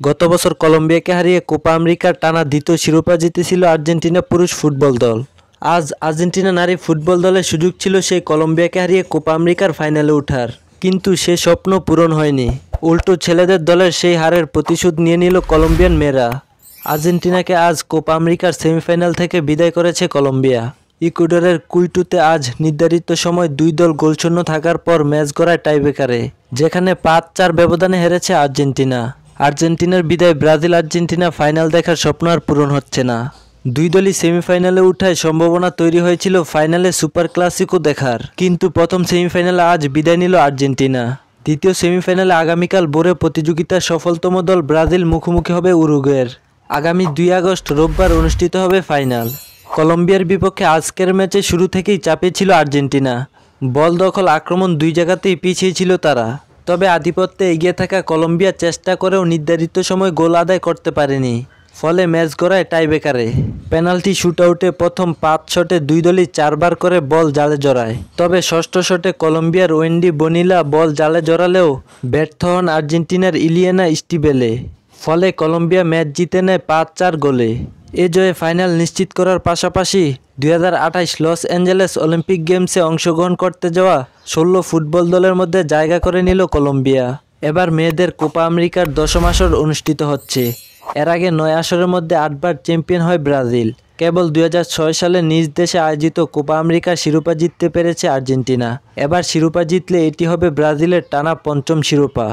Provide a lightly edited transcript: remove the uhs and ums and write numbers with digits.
গত বছর কলম্বিয়াকে হারিয়ে কোপা আমেরিকার টানা দ্বিতীয় শিরোপা জিতেছিল আর্জেন্টিনা পুরুষ ফুটবল দল। আজ আর্জেন্টিনা নারী ফুটবল দলের সুযোগ ছিল সেই কলম্বিয়াকে হারিয়ে কোপা আমেরিকার ফাইনালে ওঠার, কিন্তু সে স্বপ্ন পূরণ হয়নি। উল্টো ছেলেদের দলের সেই হারের প্রতিশোধ নিয়ে নিল কলম্বিয়ান মেয়েরা। আর্জেন্টিনাকে আজ কোপা আমেরিকার সেমিফাইনাল থেকে বিদায় করেছে কলম্বিয়া। ইকুয়েডরের কুইটোতে আজ নির্ধারিত সময় দুই দল গোলশূন্য থাকার পর ম্যাচ গড়ায় টাইব্রেকারে, যেখানে 5-4 ব্যবধানে হেরেছে আর্জেন্টিনা। আর্জেন্টিনার বিদায় ব্রাজিল আর্জেন্টিনা ফাইনাল দেখার স্বপ্ন আর পূরণ হচ্ছে না। দুই দলই সেমিফাইনালে উঠায় সম্ভাবনা তৈরি হয়েছিল ফাইনালে সুপার ক্লাসিকো দেখার, কিন্তু প্রথম সেমিফাইনালে আজ বিদায় নিল আর্জেন্টিনা। দ্বিতীয় সেমিফাইনালে আগামীকাল ভোরে প্রতিযোগিতার সফলতম দল ব্রাজিল মুখোমুখি হবে উরুগুয়ের। আগামী 2 আগস্ট রোববার অনুষ্ঠিত হবে ফাইনাল। কলম্বিয়ার বিপক্ষে আজকের ম্যাচে শুরু থেকেই চাপে ছিল আর্জেন্টিনা। বল দখল, আক্রমণ দুই জায়গাতেই পিছিয়ে ছিল তারা। তবে আধিপত্যে এগিয়ে থাকা কলম্বিয়া চেষ্টা করেও নির্ধারিত সময় গোল আদায় করতে পারেনি, ফলে ম্যাচ গড়ায় টাইব্রেকারে। পেনাল্টি শুটআউটে প্রথম 5 শটে দুই দলই 4বার করে বল জালে জড়ায়। তবে ষষ্ঠ শটে কলম্বিয়ার ওয়েন্ডি বনিলা বল জালে জড়ালেও ব্যর্থ হন আর্জেন্টিনার ইলিয়ানা স্টিবেলে। ফলে কলম্বিয়া ম্যাচ জিতে নেয় 5-4 গোলে। এ জয়ে ফাইনাল নিশ্চিত করার পাশাপাশি 2028 লস অ্যাঞ্জেলেস অলিম্পিক গেমসে অংশগ্রহণ করতে যাওয়া 16 ফুটবল দলের মধ্যে জায়গা করে নিল কলম্বিয়া। এবার মেয়েদের কোপা আমেরিকার 10ম আসর অনুষ্ঠিত হচ্ছে। এর আগে 9 আসরের মধ্যে 8বার চ্যাম্পিয়ন হয় ব্রাজিল। কেবল 2006 সালে নিজ দেশে আয়োজিত কোপা আমেরিকার শিরোপা জিততে পেরেছে আর্জেন্টিনা। এবার শিরোপা জিতলে এটি হবে ব্রাজিলের টানা 5ম শিরোপা।